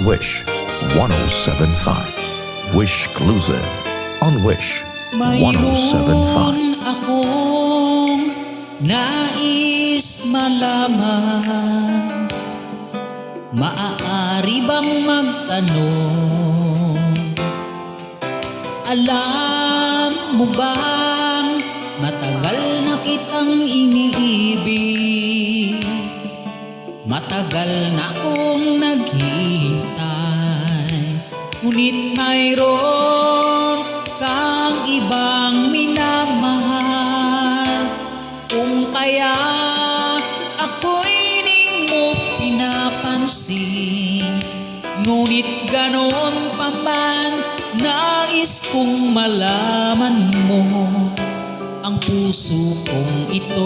Wish 1075. Wish exclusive on Wish 1075. Mayroon akong nais malaman. Maaari bang magtanong? Alam mo bang matagal na kitang iniibig? Matagal na akong naghihintay, ngunit mayroon kang ibang minamahal. Kung kaya ako'y di mo pinapansin, ngunit ganon pa man, nais kong malaman mo ang puso kong ito.